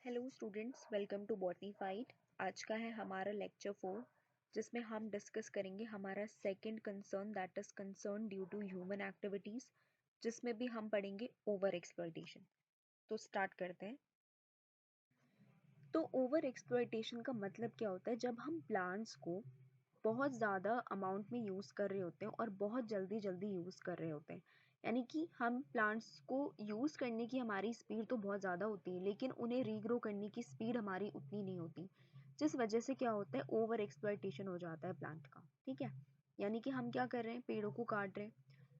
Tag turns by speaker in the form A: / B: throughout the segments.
A: Hello students, welcome to botany fight. आज का है हमारा लेक्चर 4, जिसमें हम डिस्कस करेंगे हमारा second concern, that is concern due to human activities, जिसमें भी हम पढ़ेंगे ओवर एक्सप्लॉयटेशन। तो स्टार्ट करते हैं। तो ओवर एक्सप्लॉयटेशन का मतलब क्या होता है? जब हम प्लांट्स को बहुत ज़्यादा अमाउंट में यूज़ कर रहे होते हैं और बहुत जल्दी जल्दी यूज़ कर रहे होते हैं। यानी कि हम प्लांट्स को यूज़ करने की हमारी स्पीड तो बहुत ज़्यादा होती है, लेकिन उन्हें रीग्रो करने की स्पीड हमारी उतनी नहीं होती, जिस वजह से क्या होता है, ओवर एक्सप्लॉयटेशन हो जाता है प्लांट का। ठीक है, यानी कि हम क्या कर रहे हैं, पेड़ों को काट रहे हैं,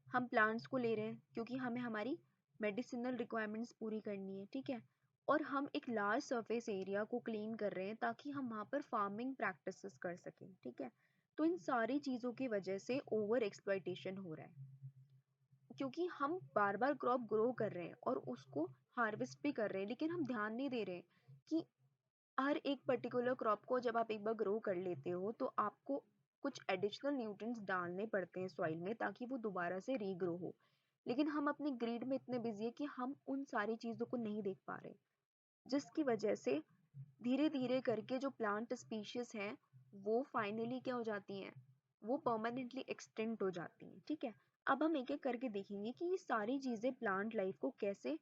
A: हम प्लांट्स को ले रहे हैं क्योंकि हमें हमारी मेडिसिनल रिक्वायरमेंट्स पूरी करनी है। ठीक है, और हम एक लार्ज सरफेस एरिया को क्लीन कर रहे हैं ताकि हम वहाँ पर फार्मिंग प्रैक्टिसेस कर सकें। ठीक है, तो इन सारी चीज़ों की वजह से ओवर एक्सप्लॉयटेशन हो रहा है, क्योंकि हम बार बार क्रॉप ग्रो कर रहे हैं और उसको हार्वेस्ट भी कर रहे हैं, लेकिन हम ध्यान नहीं दे रहे कि हर एक पर्टिकुलर क्रॉप को जब आप एक बार ग्रो कर लेते हो तो आपको कुछ एडिशनल न्यूट्रिएंट्स डालने पड़ते हैं सॉइल में ताकि वो दोबारा से रीग्रो हो। लेकिन हम अपने ग्रीड में इतने बिजी है कि हम उन सारी चीज़ों को नहीं देख पा रहे, जिसकी वजह से धीरे धीरे करके जो प्लांट स्पीशीज हैं वो फाइनली क्या हो जाती हैं, वो परमानेंटली एक्सटिंक्ट हो जाती हैं। ठीक है, अब हम एक एक करके देखेंगे कि ये सारी चीज़ें प्लांट लाइफ को कैसे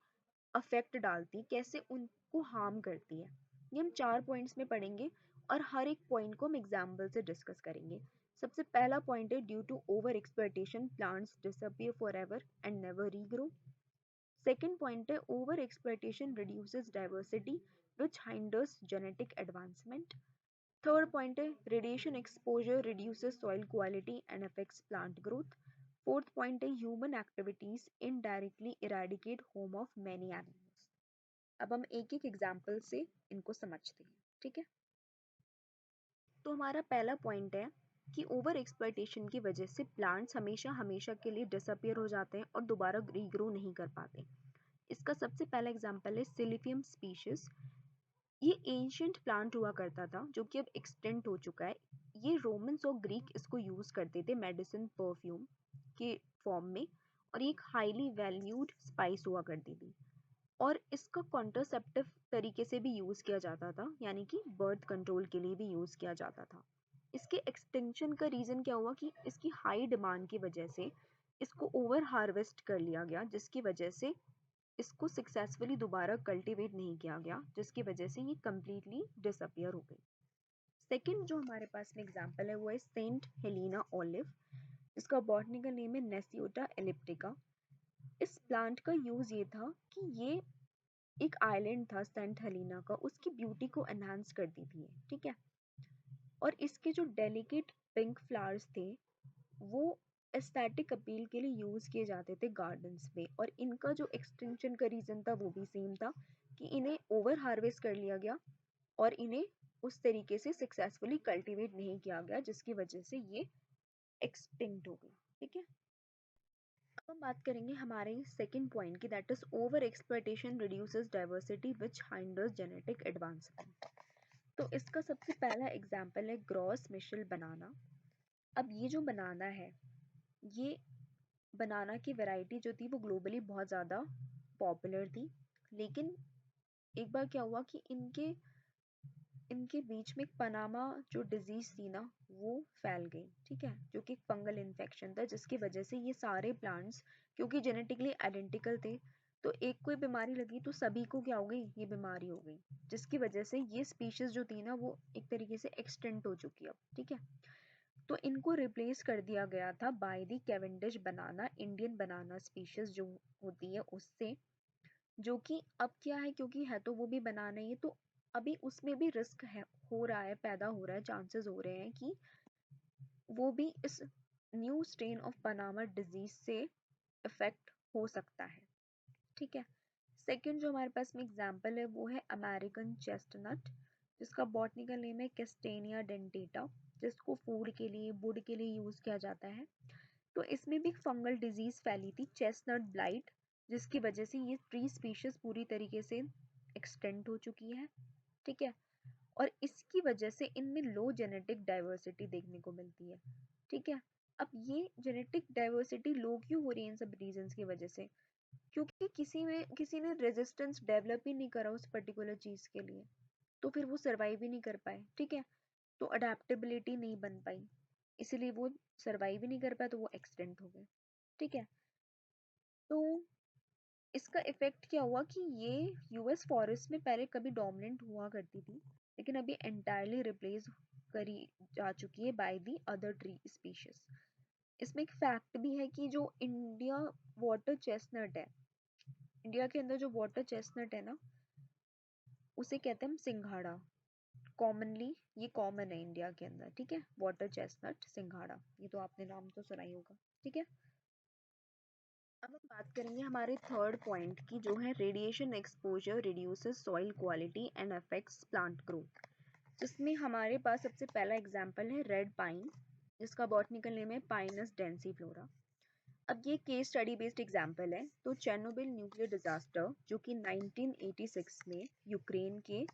A: अफेक्ट डालती, कैसे उनको हार्म करती है। ये हम 4 पॉइंट्स में पढ़ेंगे और हर एक पॉइंट को हम एग्जाम्पल से डिस्कस करेंगे। सबसे पहला पॉइंट है, due to over exploitation plants disappear forever and never regrow. Second point है, over exploitation reduces diversity which hinders genetic advancement. Third point है, radiation exposure reduces soil quality and affects plant growth. Fourth point है, human activities indirectly eradicate home of many animals. अब हम एक एक example से इनको समझते हैं। ठीक है, तो हमारा पहला पॉइंट है कि ओवर एक्सप्लॉयटेशन की वजह से प्लांट्स हमेशा हमेशा के लिए डिसअपियर हो जाते हैं और दोबारा रीग्रो नहीं कर पाते। इसका सबसे पहला एग्जांपल है सिलिफियम स्पीशीज। ये एंशियंट प्लांट हुआ करता था जो कि अब एक्सटेंट हो चुका है। ये रोमन्स और ग्रीक इसको यूज करते थे मेडिसिन परफ्यूम के फॉर्म में, और ये एक हाईली वैल्यूड स्पाइस हुआ करती थी, और इसका कॉन्ट्रासेप्टिव तरीके से भी यूज किया जाता था, यानी कि बर्थ कंट्रोल के लिए भी यूज किया जाता था। इसके एक्सटेंशन का रीजन क्या हुआ कि इसकी हाई डिमांड की वजह से इसको ओवर हार्वेस्ट कर लिया गया, जिसकी वजह से इसको सक्सेसफुली दोबारा कल्टीवेट नहीं किया गया, जिसकी वजह से ये कम्प्लीटली डिसअपियर हो गई। सेकंड जो हमारे पास में एग्जांपल है वो है सेंट हेलेना ऑलिव, जिसका बॉटनिकल नेम है नेसियोटा एलिप्टिका। इस प्लांट का यूज ये था कि ये एक आइलैंड था सेंट हेलेना का, उसकी ब्यूटी को एनहांस करती थी। ठीक है, और इसके जो डेलिकेट पिंक फ्लावर्स थे वो एस्थेटिक अपील के लिए यूज किए जाते थे गार्डन्स में, और इनका जो एक्सटेंशन का रीजन था वो भी सेम था कि इन्हें ओवर हार्वेस्ट कर लिया गया और इन्हें उस तरीके से सक्सेसफुली कल्टीवेट नहीं किया गया, जिसकी वजह से ये एक्सटिंक्ट हो गई। ठीक है, अब हम बात करेंगे हमारे सेकंड पॉइंट की, that is over exploitation reduces diversity which hinders genetic advancement. तो इसका सबसे पहला एग्जांपल है ग्रॉस मिशेल बनाना। अब ये जो बनाना है, ये बनाना की वैरायटी जो थी वो ग्लोबली बहुत ज़्यादा पॉपुलर थी, लेकिन एक बार क्या हुआ कि इनके इनके बीच में एक पनामा जो डिजीज थी ना वो फैल गई। ठीक है, जो कि फंगल इन्फेक्शन था, जिसकी वजह से ये सारे प्लांट्स, क्योंकि जेनेटिकली आइडेंटिकल थे, तो एक को बीमारी लगी तो सभी को क्या हो गई, ये बीमारी हो गई, जिसकी वजह से ये स्पीशीज जो थी ना वो एक तरीके से एक्सटेंट हो चुकी है। ठीक है, तो इनको रिप्लेस कर दिया गया था by the Cavendish banana, Indian banana species जो होती है उससे, जो कि अब क्या है, क्योंकि है तो वो भी बनाना ही है, तो अभी उसमें भी रिस्क है, हो रहा है, पैदा हो रहा है, चांसेस हो रहे हैं कि वो भी इस new strain of Panama disease से इफेक्ट हो सकता है। ठीक है, सेकंड जो हमारे पास में एग्जांपल है वो है अमेरिकन चेस्टनट, जिसका बॉटनिकल नेम है कैस्टेनिया डेंटेटा, जिसको फूड के लिए, वुड के लिए यूज किया जाता है। तो इसमें भी फंगल डिजीज फैली थी, चेस्टनट ब्लाइट, जिसकी वजह से ये ट्री स्पीशीज पूरी तरीके से एक्सटेंट हो चुकी है। ठीक है, और इसकी वजह से इनमें लो जेनेटिक डाइवर्सिटी देखने को मिलती है। ठीक है, अब ये जेनेटिक डाइवर्सिटी लो क्यों हो रही है इन सब रीजंस की वजह से? क्योंकि किसी ने रेजिस्टेंस डेवलप ही नहीं करा उस पर्टिकुलर चीज के लिए, तो फिर वो सरवाइव ही नहीं कर पाए। ठीक है, तो अडेप्टेबिलिटी नहीं बन पाई, इसीलिए वो सरवाइव ही नहीं कर पाए, तो वो एक्सटेंट हो गए। ठीक है, तो इसका इफेक्ट क्या हुआ कि ये यूएस फॉरेस्ट में पहले कभी डोमिनेंट हुआ करती थी, लेकिन अभी एंटायरली रिप्लेस करी जा चुकी है by the other tree species. इसमें एक फैक्ट भी है कि जो इंडिया वाटर चेस्टनट है, इंडिया के अंदर जो वाटर चेस्टनट है ना, उसे कहते हैं हम सिंघाड़ा। कॉमनली ये कॉमन है इंडिया के अंदर। ठीक है, वाटर चेस्टनट सिंघाड़ा, ये तो आपने नाम तो सुना ही होगा। ठीक है, अब हम बात करेंगे हमारे थर्ड पॉइंट की, जो है radiation exposure reduces soil quality and affects plant growth. जिसमें हमारे पास सबसे पहला एग्जांपल है रेड पाइन, जिसका बॉटनिकल नेम है पाइनस डेंसिफ्लोरा। अब ये केस स्टडी बेस्ड एग्जांपल है। तो चेर्नोबिल न्यूक्लियर डिजास्टर जो कि 1986 में यूक्रेन के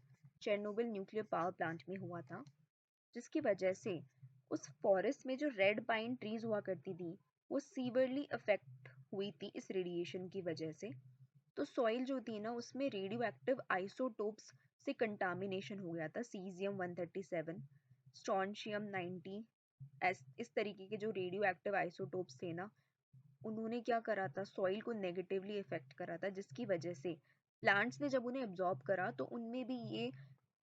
A: चेर्नोबिल न्यूक्लियर पावर प्लांट में हुआ था, जिसकी वजह से उस फॉरेस्ट में जो रेड पाइन ट्रीज हुआ करती थी, वो सीवियरली अफेक्ट हुई थी इस रेडिएशन की वजह से। तो सॉइल जो थी ना, उसमें रेडियो एक्टिव आइसोटोप्स से कंटामिनेशन हो गया था, सीजियम 137, स्ट्रोंशियम 90, इस तरीके के जो रेडियो एक्टिव आइसोटोप्स थे ना, उन्होंने क्या करा था, सॉइल को नेगेटिवली इफेक्ट करा था, जिसकी वजह से प्लांट्स ने जब उन्हें एब्जॉर्ब करा तो उनमें भी ये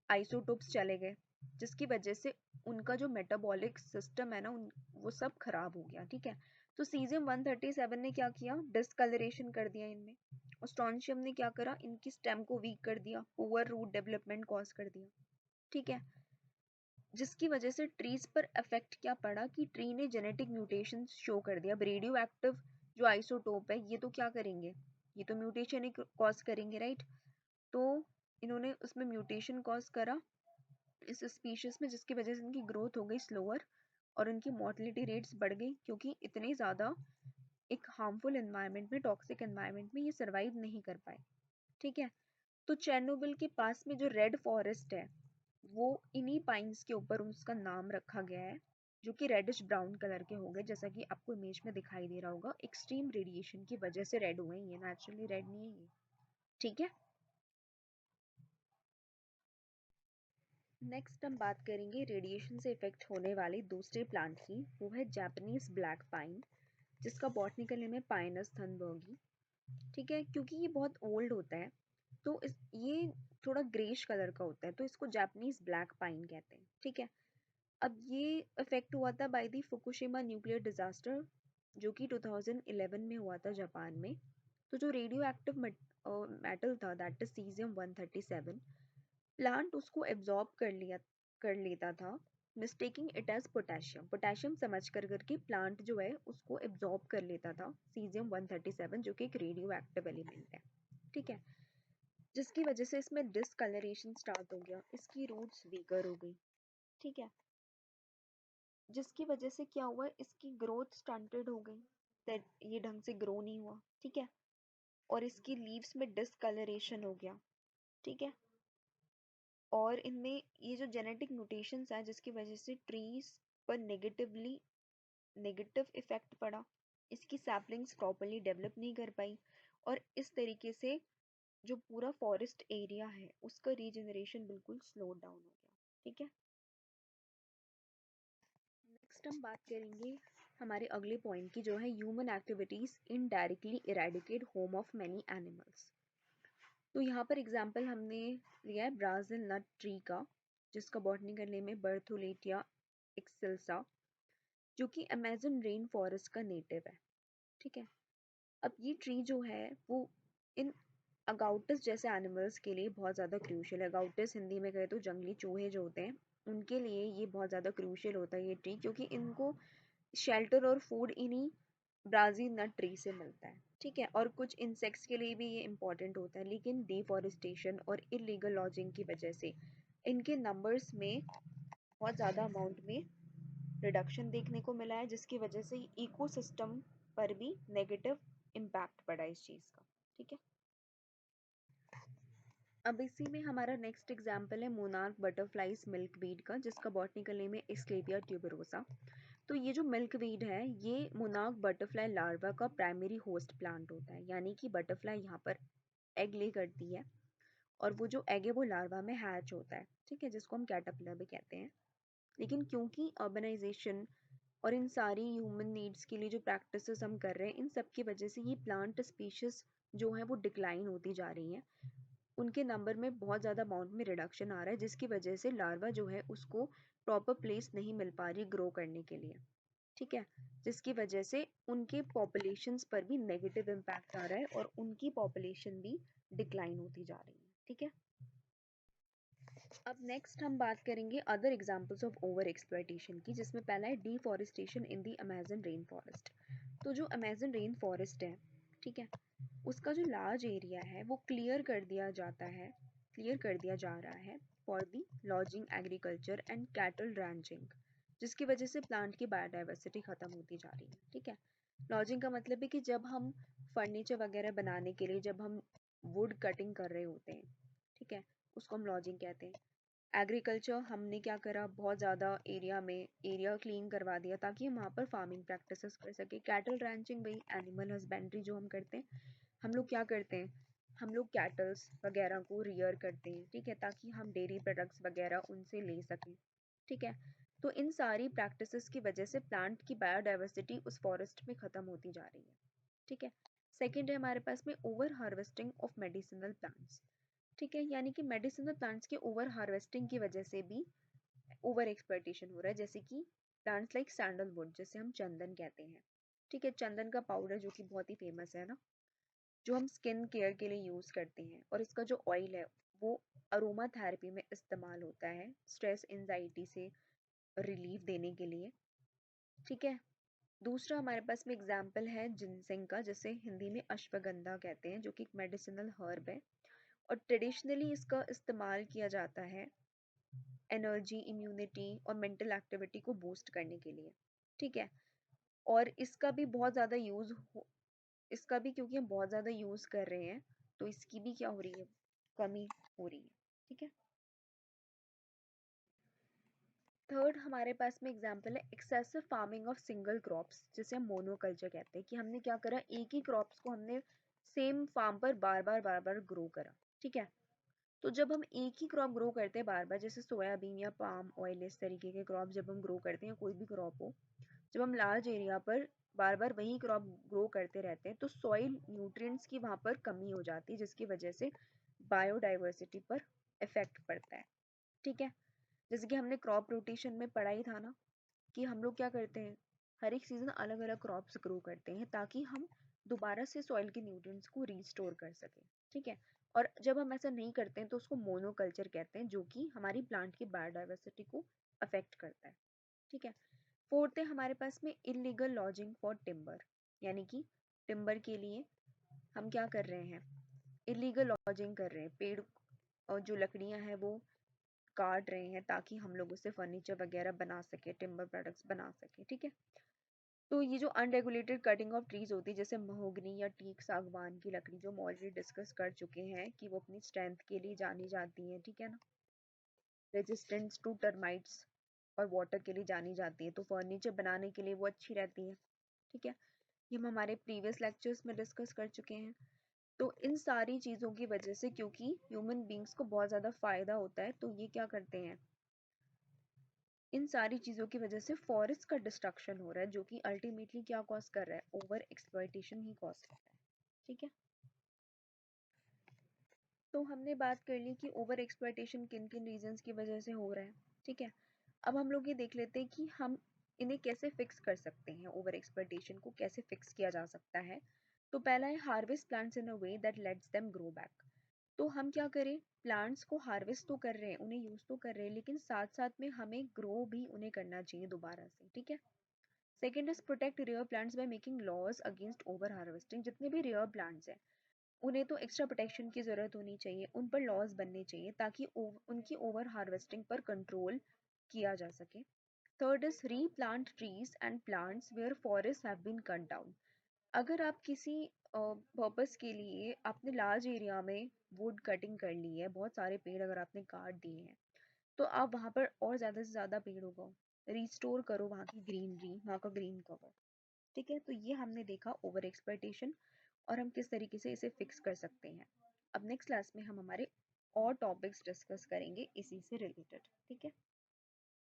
A: आइसोटोप्स चले गए, जिसकी वजह से उनका जो मेटाबॉलिक सिस्टम है ना, वो सब खराब हो गया। ठीक है, तो सीजियम 137 ने क्या किया, डिस्कलरेशन कर दिया इनमें, और स्ट्रोंशियम ने क्या करा, इनकी स्टेम को वीक कर दिया, पुअर रूट डेवलपमेंट कॉज कर दिया। ठीक है, जिसकी वजह से ट्रीज पर इफेक्ट क्या पड़ा कि ट्री ने जेनेटिक म्यूटेशन शो कर दिया। अब रेडियो एक्टिव जो आइसोटोप है, ये तो क्या करेंगे, ये तो म्यूटेशन ही कॉज करेंगे, राइट। तो इन्होंने उसमें म्यूटेशन कॉज करा इस स्पीशीज में, जिसकी वजह से इनकी ग्रोथ हो गई स्लोअर, और उनकी मोर्टेलिटी रेट्स बढ़ गई, क्योंकि इतने ज़्यादा एक हार्मफुल एनवायरनमेंट में, टॉक्सिक एनवायरनमेंट में ये सर्वाइव नहीं कर पाए। ठीक है, तो चेर्नोबिल के पास में जो रेड फॉरेस्ट है, वो इन्हीं पाइन्स के ऊपर उसका नाम रखा गया है, जो कि रेडिश ब्राउन कलर के हो गए, जैसा कि आपको इमेज में दिखाई दे रहा होगा। एक्सट्रीम रेडिएशन की वजह से रेड हुए हैं, ये नेचुरली रेड नहीं है ये। ठीक है, नेक्स्ट हम बात करेंगे रेडिएशन से इफेक्ट होने वाले दूसरे प्लांट की, वो है जापानीज ब्लैक पाइन, जिसका बॉटनिकल नेम है पाइनस थनबर्गी। ठीक है, क्योंकि ये बहुत ओल्ड होता है, तो ये थोड़ा ग्रेश कलर का होता है, तो इसको जापानीज ब्लैक पाइन कहते हैं। ठीक है, अब ये इफेक्ट हुआ था by the Fukushima nuclear disaster, जो कि 2011 में हुआ था जापान में। तो जो रेडियो एक्टिव मेटल था, दैट इज सीजियम 137, प्लांट उसको एब्जॉर्ब कर लेता था, mistaking it as potassium, potassium समझ कर करके प्लांट जो है उसको एब्जॉर्ब कर लेता था सीजियम 137, जो कि एक रेडियो एक्टिव एलिमेंट है। ठीक है, जिसकी वजह से इसमें डिसकलरेशन स्टार्ट हो गया, इसकी रूट्स वीकर हो गई। ठीक है, जिसकी वजह से क्या हुआ, इसकी ग्रोथ स्टंटेड हो गई, ये ढंग से ग्रो नहीं हुआ। ठीक है, और इसकी लीव्स में डिसकलरेशन हो गया। ठीक है, और इनमें ये जो जेनेटिक म्यूटेशंस है, जिसकी वजह से ट्रीज पर नेगेटिव इफेक्ट पड़ा, इसकी सैपलिंग्स प्रॉपर्ली डेवलप नहीं कर पाई, और इस तरीके से जो पूरा फॉरेस्ट एरिया है उसका रीजनरेशन बिल्कुल स्लो डाउन हो गया। ठीक है, नेक्स्ट हम बात करेंगे हमारे अगले पॉइंट की, जो है human activities indirectly eradicate home of many animals. तो यहाँ पर एग्जाम्पल हमने लिया है ब्राज़िल नट ट्री का, जिसका बॉटनिकल नेम है बर्थोलेटिया एक्सेल्सा, जो कि अमेजन रेन फॉरेस्ट का नेटिव है। ठीक है, अब ये ट्री जो है वो इन अगाउटस जैसे एनिमल्स के लिए बहुत ज़्यादा क्रूशियल है। अगाउटस हिंदी में कहे तो जंगली चूहे जो होते हैं, उनके लिए ये बहुत ज़्यादा क्रूशियल होता है ये ट्री, क्योंकि इनको शेल्टर और फूड इन्हीं ब्राज़ील नट ट्री से मिलता है। ठीक है, और कुछ इंसेक्ट्स के लिए भी ये इम्पॉर्टेंट होता है, लेकिन डिफॉरेस्टेशन और इलीगल लॉजिंग की वजह से इनके नंबर्स में बहुत ज़्यादा अमाउंट में रिडक्शन देखने को मिला है, जिसकी वजह से इकोसिस्टम पर भी नेगेटिव इम्पैक्ट पड़ा इस चीज़ का। ठीक है, अब इसी में हमारा नेक्स्ट एग्जाम्पल है मोनार्क बटरफ्लाइज मिल्कवीड का, जिसका बॉटनिकल नेम है एस्क्लेपिया ट्यूबरोसा। तो ये जो मिल्कवीड है ये मोनार्क बटरफ्लाई लार्वा का प्राइमरी होस्ट प्लांट होता है, यानी कि बटरफ्लाई यहाँ पर एग ले करती है और वो जो एग है वो लार्वा में हैच होता है, ठीक है, जिसको हम कैटरपिलर भी कहते हैं। लेकिन क्योंकि अर्बनाइजेशन और इन सारी ह्यूमन नीड्स के लिए जो प्रैक्टिसेस हम कर रहे हैं, इन सब की वजह से ये प्लांट स्पीशीज जो है वो डिक्लाइन होती जा रही हैं। उनके नंबर में बहुत ज़्यादा अमाउंट में रिडक्शन आ रहा है, जिसकी वजह से लार्वा जो है उसको प्रॉपर प्लेस नहीं मिल पा रही ग्रो करने के लिए, ठीक है, जिसकी वजह से उनके पॉपुलेशंस पर भी नेगेटिव इम्पैक्ट आ रहा है और उनकी पॉपुलेशन भी डिक्लाइन होती जा रही है, ठीक है। अब नेक्स्ट हम बात करेंगे other examples of over exploitation की, जिसमें पहला है deforestation in the Amazon rain forest. तो जो अमेजन रेन फॉरेस्ट है, ठीक है, उसका जो लार्ज एरिया है वो क्लियर कर दिया जा रहा है for the lodging, agriculture and cattle ranching, जिसकी वजह से प्लांट की बायोडाइवर्सिटी खत्म होती जा रही है, ठीक है। लॉजिंग का मतलब है कि जब हम फर्नीचर वगैरह बनाने के लिए जब हम वुड कटिंग कर रहे होते हैं, ठीक है, उसको हम लॉजिंग कहते हैं। एग्रीकल्चर हमने क्या करा, बहुत ज़्यादा एरिया क्लीन करवा दिया ताकि हम वहाँ पर फार्मिंग प्रैक्टिसेस कर सके। कैटल रैंचिंग वही एनिमल हस्बेंड्री जो हम करते हैं, हम लोग क्या करते हैं, हम लोग कैटल्स वगैरह को रियर करते हैं, ठीक है, ताकि हम डेयरी प्रोडक्ट्स वगैरह उनसे ले सकें, ठीक है। तो इन सारी प्रैक्टिसेस की वजह से प्लांट की बायोडाइवर्सिटी उस फॉरेस्ट में ख़त्म होती जा रही है, ठीक है। सेकेंड है हमारे पास में over harvesting of medicinal plants, ठीक है, यानी कि मेडिसिनल प्लांट्स के ओवर हार्वेस्टिंग की वजह से भी ओवर एक्सप्लॉयटेशन हो रहा है, जैसे कि प्लांट्स लाइक सैंडलवुड, जिसे हम चंदन कहते हैं, ठीक है, चंदन का पाउडर जो कि बहुत ही फेमस है ना, जो हम स्किन केयर के लिए यूज़ करते हैं, और इसका जो ऑयल है वो अरोमा थेरेपी में इस्तेमाल होता है स्ट्रेस एंजाइटी से रिलीफ देने के लिए, ठीक है। दूसरा हमारे पास में एग्जाम्पल है जिनसेंग का, जिसे हिंदी में अश्वगंधा कहते हैं, जो कि एक मेडिसिनल हर्ब है और ट्रेडिशनली इसका इस्तेमाल किया जाता है एनर्जी, इम्यूनिटी और मेंटल एक्टिविटी को बूस्ट करने के लिए, ठीक है। और इसका भी क्योंकि हम बहुत ज़्यादा यूज़ कर रहे हैं तो इसकी भी क्या हो रही है, कमी हो रही है, ठीक है। थर्ड हमारे पास में एग्जांपल है excessive farming of single crops, जिसे हम मोनोकल्चर कहते हैं, कि हमने क्या करा, एक ही क्रॉप्स को हमने सेम फार्म पर बार बार ग्रो करा, ठीक है। तो जब हम एक ही क्रॉप ग्रो करते हैं बार बार, जैसे सोयाबीन या पाम ऑयल, इस तरीके के क्रॉप जब हम ग्रो करते हैं, कोई भी क्रॉप हो, जब हम लार्ज एरिया पर बार बार वही क्रॉप ग्रो करते रहते हैं तो सॉइल न्यूट्रिएंट्स की वहाँ पर कमी हो जाती है, जिसकी वजह से बायोडाइवर्सिटी पर इफेक्ट पड़ता है, ठीक है। जैसे कि हमने क्रॉप रोटेशन में पढ़ा ही था ना, कि हम लोग क्या करते हैं, हर एक सीजन अलग अलग क्रॉप्स ग्रो करते हैं ताकि हम दोबारा से सॉइल के न्यूट्रिएंट्स को रीस्टोर कर सकें, ठीक है। और जब हम ऐसा नहीं करते हैं तो उसको मोनोकल्चर कहते हैं, जो कि हमारी प्लांट की बायोडाइवर्सिटी को अफेक्ट करता है, ठीक है। फोर्थ है हमारे पास में इलीगल लॉजिंग फॉर टिम्बर, यानी कि टिम्बर के लिए हम क्या कर रहे हैं, इलीगल लॉजिंग कर रहे हैं, पेड़ और जो लकड़ियां हैं वो काट रहे हैं ताकि हम लोग उससे फर्नीचर वगैरह बना सके, टिम्बर प्रोडक्ट्स बना सके, ठीक है। तो ये जो अनरेगुलेटेड कटिंग ऑफ ट्रीज होती है, जैसे महोगनी या टीक सागवान की लकड़ी, जो हम ऑलरेडी डिस्कस कर चुके हैं कि वो अपनी स्ट्रेंथ के लिए जानी जाती है, ठीक है ना, रेजिस्टेंस टू टर्माइट्स और वाटर के लिए जानी जाती है, तो फर्नीचर बनाने के लिए वो अच्छी रहती है, ठीक है। ये हम हमारे प्रीवियस लेक्चर्स में डिस्कस कर चुके हैं। तो इन सारी चीज़ों की वजह से, क्योंकि ह्यूमन बींग्स को बहुत ज़्यादा फायदा होता है, तो ये क्या करते हैं, इन सारी चीज़ों की वजह से फॉरेस्ट का डिस्ट्रक्शन हो रहा है, जो कि अल्टीमेटली क्या कॉज कर रहा है, ओवर एक्सप्लॉयटेशन ही कॉज कर रहा है, ठीक है। तो हमने बात कर ली कि ओवर एक्सप्लॉयटेशन किन किन रीजंस की वजह से हो रहा है, ठीक है। अब हम लोग ये देख लेते हैं कि हम इन्हें कैसे फिक्स कर सकते हैं, ओवर एक्सप्लॉयटेशन को कैसे फिक्स किया जा सकता है। तो पहला है harvest plants in a way that let's them grow back. तो हम क्या करें, प्लांट्स को हार्वेस्ट तो कर रहे हैं, उन्हें यूज तो कर रहे हैं, लेकिन साथ साथ में हमें ग्रो भी उन्हें करना चाहिए दोबारा से, ठीक है। Second is protect rare plants by making laws against over harvesting. जितने भी रेयर प्लांट्स हैं उन्हें तो एक्स्ट्रा प्रोटेक्शन की ज़रूरत होनी चाहिए, उन पर लॉज बनने चाहिए ताकि उनकी ओवर हार्वेस्टिंग पर कंट्रोल किया जा सके। Third is replant trees and plants where forest have been cut down. अगर आप किसी पर्पस के लिए आपने लार्ज एरिया में वुड कटिंग कर ली है, बहुत सारे पेड़ अगर आपने काट दिए हैं, तो आप वहाँ पर और ज़्यादा से ज़्यादा पेड़ उगाओ, रिस्टोर करो वहाँ की ग्रीनरी, वहाँ का ग्रीन कवर। ठीक है, तो ये हमने देखा ओवर एक्सप्लॉइटेशन और हम किस तरीके से इसे फिक्स कर सकते हैं। अब नेक्स्ट क्लास में हम हमारे और टॉपिक्स डिस्कस करेंगे इसी से रिलेटेड। ठीक है।